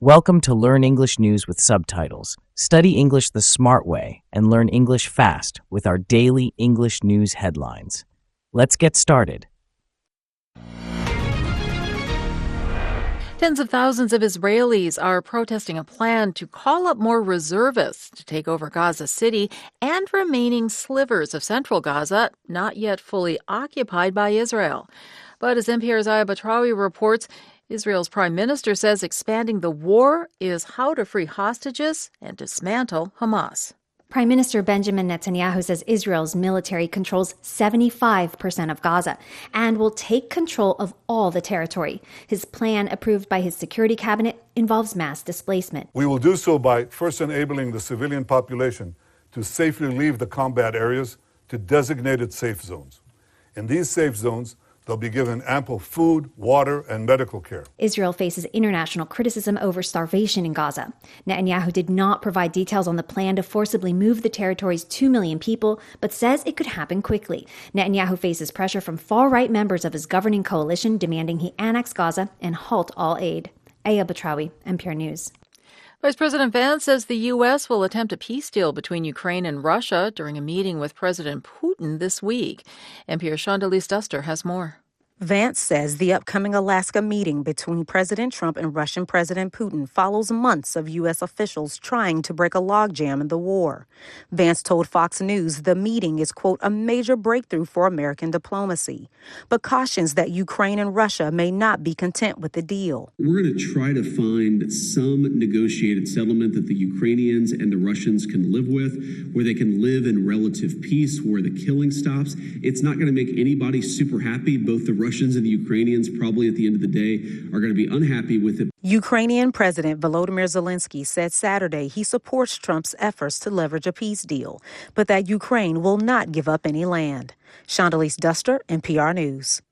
Welcome to Learn English News with Subtitles. Study English the smart way and learn English fast with our daily English news headlines. Let's get started. Tens of thousands of Israelis are protesting a plan to call up more reservists to take over Gaza City and remaining slivers of central Gaza not yet fully occupied by Israel. But as NPR's Aya Batrawi reports, Israel's prime minister says expanding the war is how to free hostages and dismantle Hamas. Prime Minister Benjamin Netanyahu says Israel's military controls 75% of Gaza and will take control of all the territory. His plan, approved by his security cabinet, involves mass displacement. We will do so by first enabling the civilian population to safely leave the combat areas to designated safe zones. In these safe zones, they'll be given ample food, water, and medical care. Israel faces international criticism over starvation in Gaza. Netanyahu did not provide details on the plan to forcibly move the territory's 2 million people, but says it could happen quickly. Netanyahu faces pressure from far-right members of his governing coalition demanding he annex Gaza and halt all aid. Aya Batrawi, NPR News. Vice President Vance says the U.S. will attempt a peace deal between Ukraine and Russia during a meeting with President Putin this week. NPR's Shondelise Duster has more. Vance says the upcoming Alaska meeting between President Trump and Russian President Putin follows months of U.S. officials trying to break a logjam in the war. Vance told Fox News the meeting is, quote, a major breakthrough for American diplomacy, but cautions that Ukraine and Russia may not be content with the deal. We're going to try to find some negotiated settlement that the Ukrainians and the Russians can live with, where they can live in relative peace, where the killing stops. It's not going to make anybody super happy. Both the Russians and the Ukrainians probably at the end of the day are going to be unhappy with it. Ukrainian President Volodymyr Zelensky said Saturday he supports Trump's efforts to leverage a peace deal, but that Ukraine will not give up any land. Shondelise Duster, NPR News.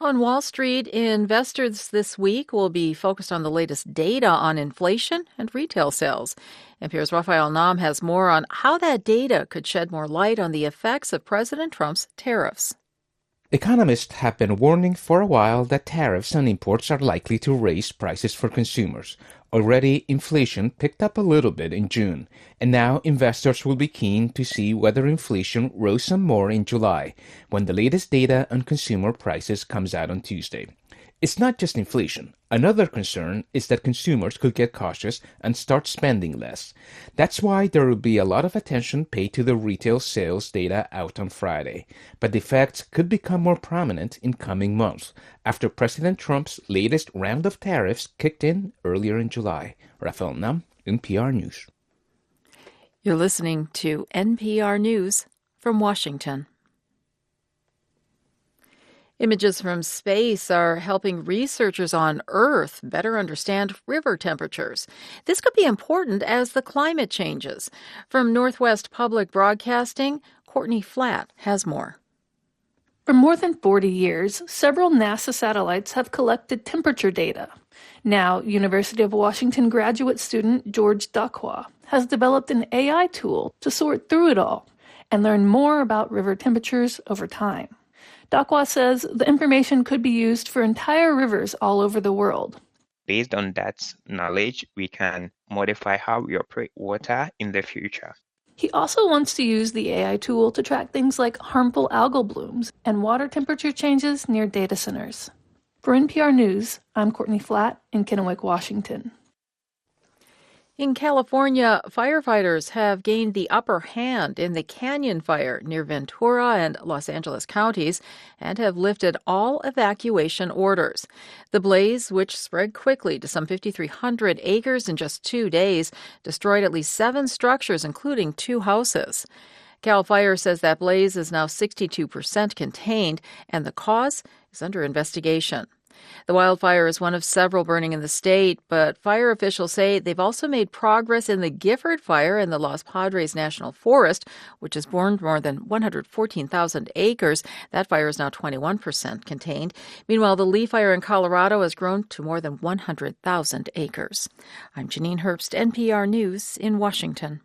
On Wall Street, investors this week will be focused on the latest data on inflation and retail sales. NPR's Raphael Nam has more on how that data could shed more light on the effects of President Trump's tariffs. Economists have been warning for a while that tariffs on imports are likely to raise prices for consumers. Already, inflation picked up a little bit in June, and now investors will be keen to see whether inflation rose some more in July, when the latest data on consumer prices comes out on Tuesday. It's not just inflation. Another concern is that consumers could get cautious and start spending less. That's why there will be a lot of attention paid to the retail sales data out on Friday. But the effects could become more prominent in coming months, after President Trump's latest round of tariffs kicked in earlier in July. Raphael Nam, NPR News. You're listening to NPR News from Washington. Images from space are helping researchers on Earth better understand river temperatures. This could be important as the climate changes. From Northwest Public Broadcasting, Courtney Flatt has more. For more than 40 years, several NASA satellites have collected temperature data. Now, University of Washington graduate student George Dakwa has developed an AI tool to sort through it all and learn more about river temperatures over time. Dakwa says the information could be used for entire rivers all over the world. Based on that knowledge, we can modify how we operate water in the future. He also wants to use the AI tool to track things like harmful algal blooms and water temperature changes near data centers. For NPR News, I'm Courtney Flatt in Kennewick, Washington. In California, firefighters have gained the upper hand in the Canyon Fire near Ventura and Los Angeles counties and have lifted all evacuation orders. The blaze, which spread quickly to some 5,300 acres in just 2 days, destroyed at least 7 structures, including 2 houses. Cal Fire says that blaze is now 62% contained, and the cause is under investigation. The wildfire is one of several burning in the state, but fire officials say they've also made progress in the Gifford Fire in the Los Padres National Forest, which has burned more than 114,000 acres. That fire is now 21% contained. Meanwhile, the Lee Fire in Colorado has grown to more than 100,000 acres. I'm Janine Herbst, NPR News in Washington.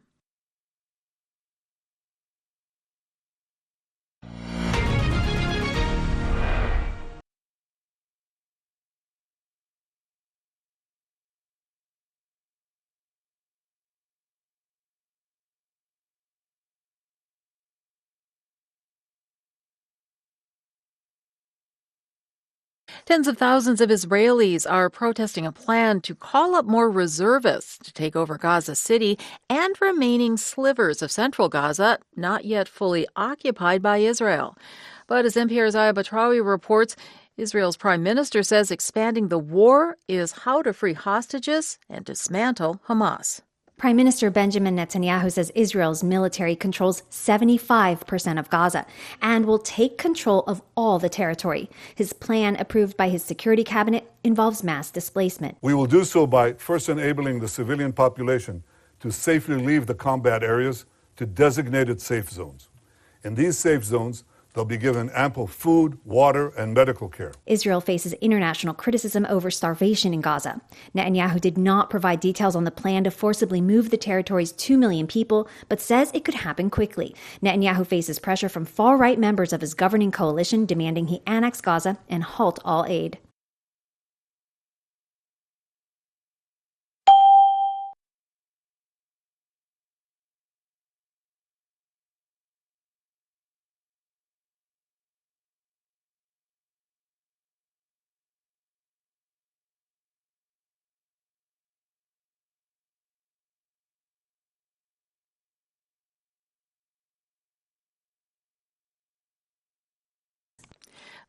Tens of thousands of Israelis are protesting a plan to call up more reservists to take over Gaza City and remaining slivers of central Gaza not yet fully occupied by Israel. But as NPR's Aya Batrawi reports, Israel's prime minister says expanding the war is how to free hostages and dismantle Hamas. Prime Minister Benjamin Netanyahu says Israel's military controls 75% of Gaza and will take control of all the territory. His plan, approved by his security cabinet, involves mass displacement. We will do so by first enabling the civilian population to safely leave the combat areas to designated safe zones. In these safe zones, they'll be given ample food, water, and medical care. Israel faces international criticism over starvation in Gaza. Netanyahu did not provide details on the plan to forcibly move the territory's 2 million people, but says it could happen quickly. Netanyahu faces pressure from far-right members of his governing coalition demanding he annex Gaza and halt all aid.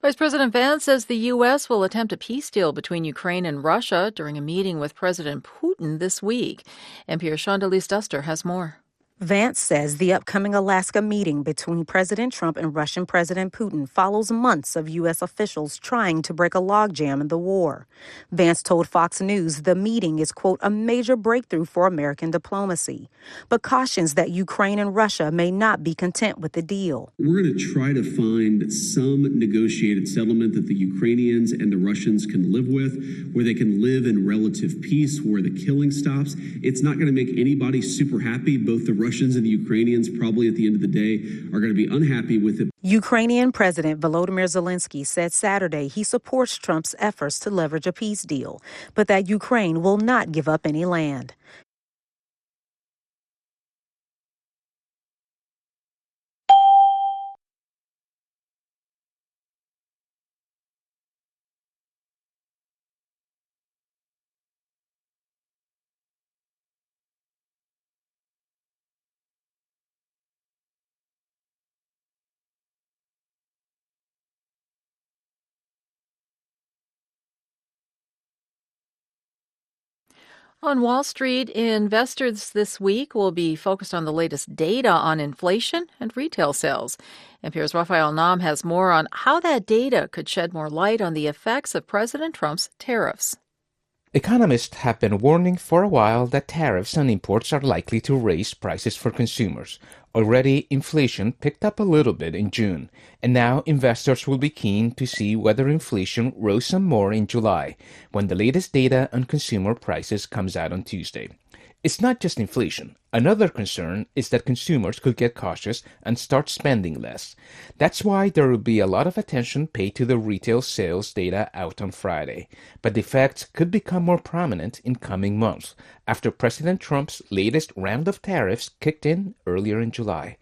Vice President Vance says the U.S. will attempt a peace deal between Ukraine and Russia during a meeting with President Putin this week. NPR's Shondalee Duster has more. Vance says the upcoming Alaska meeting between President Trump and Russian President Putin follows months of U.S. officials trying to break a logjam in the war. Vance told Fox News the meeting is, quote, a major breakthrough for American diplomacy, but cautions that Ukraine and Russia may not be content with the deal. We're going to try to find some negotiated settlement that the Ukrainians and the Russians can live with, where they can live in relative peace, where the killing stops. It's not going to make anybody super happy. Both the Russians and the Ukrainians probably at the end of the day are going to be unhappy with it. Ukrainian President Volodymyr Zelensky said Saturday he supports Trump's efforts to leverage a peace deal, but that Ukraine will not give up any land. On Wall Street, investors this week will be focused on the latest data on inflation and retail sales. NPR's Raphael Nam has more on how that data could shed more light on the effects of President Trump's tariffs. Economists have been warning for a while that tariffs on imports are likely to raise prices for consumers. Already, inflation picked up a little bit in June, and now investors will be keen to see whether inflation rose some more in July, when the latest data on consumer prices comes out on Tuesday. It's not just inflation. Another concern is that consumers could get cautious and start spending less. That's why there will be a lot of attention paid to the retail sales data out on Friday. But the effects could become more prominent in coming months, after President Trump's latest round of tariffs kicked in earlier in July.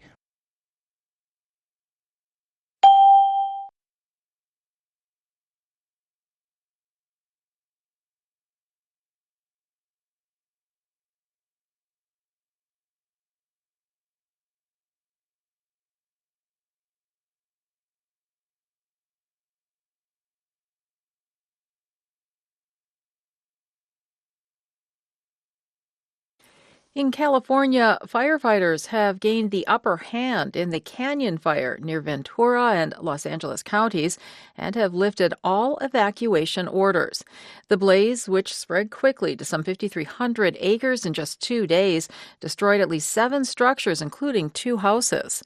In California, firefighters have gained the upper hand in the canyon fire near Ventura and Los Angeles counties and have lifted all evacuation orders. The blaze, which spread quickly to some 5,300 acres in just 2 days, destroyed at least 7 structures, including 2 houses.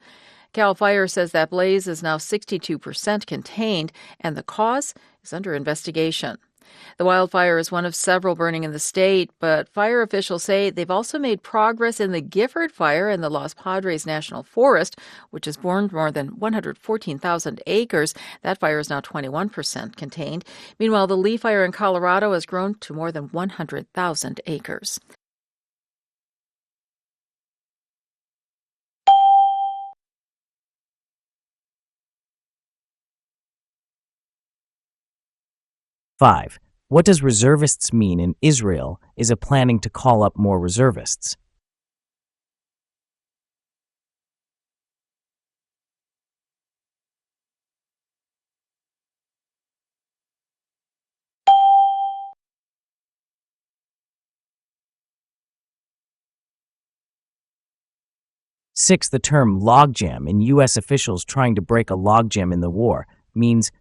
Cal Fire says that blaze is now 62% contained, and the cause is under investigation. The wildfire is one of several burning in the state, but fire officials say they've also made progress in the Gifford fire in the Los Padres National Forest, which has burned more than 114,000 acres. That fire is now 21% contained. Meanwhile, the Lee fire in Colorado has grown to more than 100,000 acres. 5. What does reservists mean in Israel is planning to call up more reservists? Six, the term logjam in U.S. officials trying to break a logjam in the war means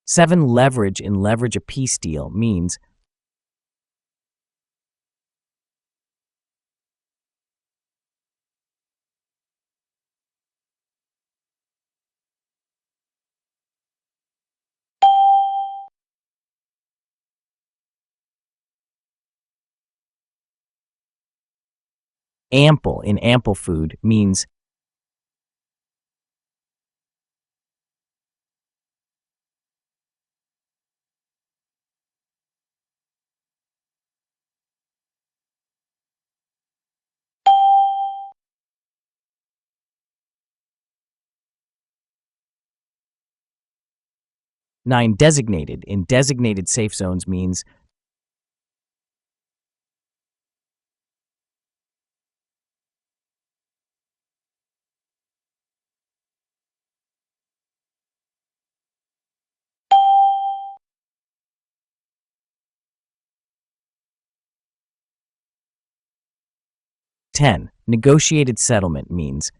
seven, leverage in leverage a peace deal means ample in ample food means 9, designated in designated safe zones means 10, negotiated settlement means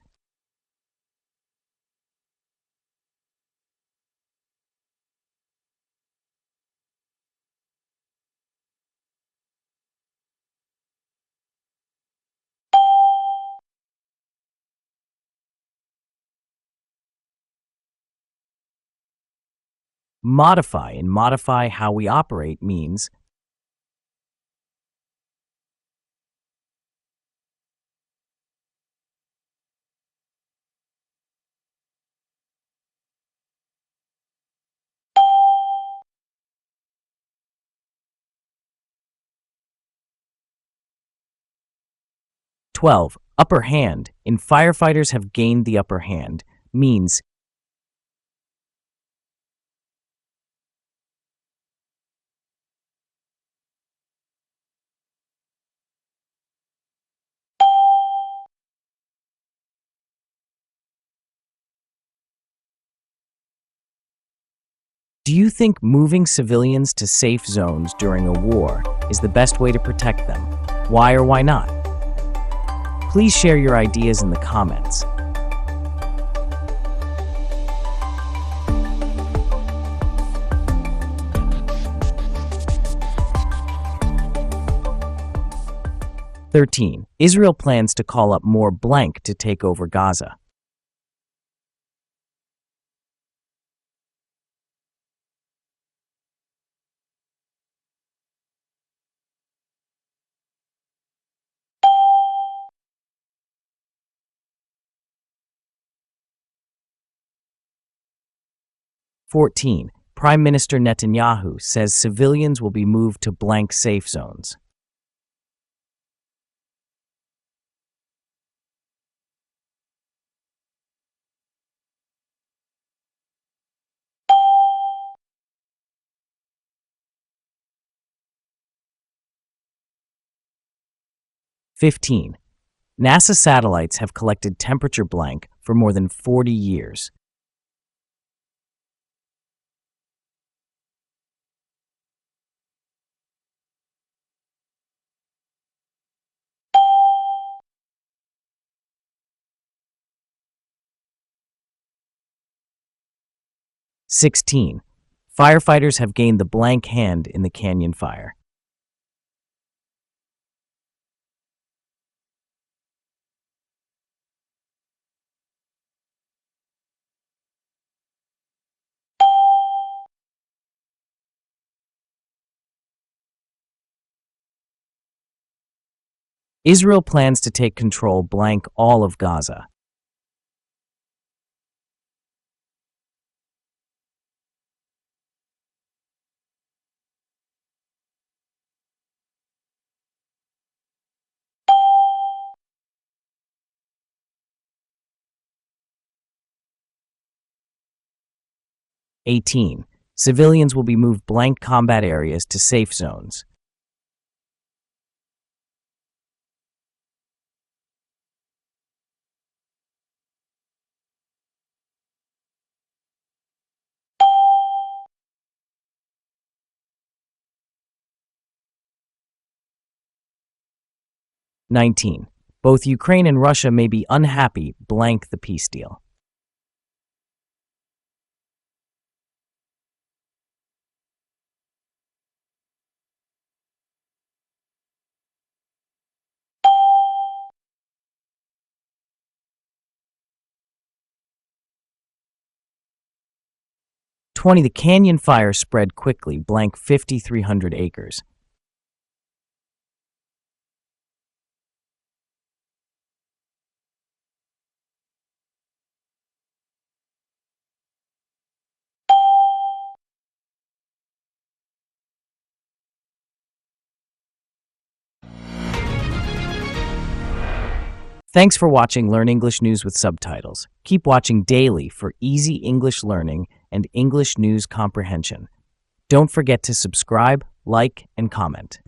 'modify in modify how we operate means 12, upper hand in firefighters have gained the upper hand means 'Do you think moving civilians to safe zones during a war is the best way to protect them? Why or why not? Please share your ideas in the comments. Israel plans to call up more blank to take over Gaza. 14, Prime Minister Netanyahu says civilians will be moved to blank safe zones. 15, NASA satellites have collected temperature blank for more than 40 years. 16, firefighters have gained the blank hand in the canyon fire. 'Israel plans to take control blank all of Gaza. 18. Civilians will be moved blank combat areas to safe zones. 19. Both Ukraine and Russia may be unhappy blank the peace deal. 20. The canyon fire spread quickly blank 5,300 acres. 'Thanks for watching Learn English News with Subtitles. Keep watching daily for easy English learning and English news comprehension. Don't forget to subscribe, like, and comment.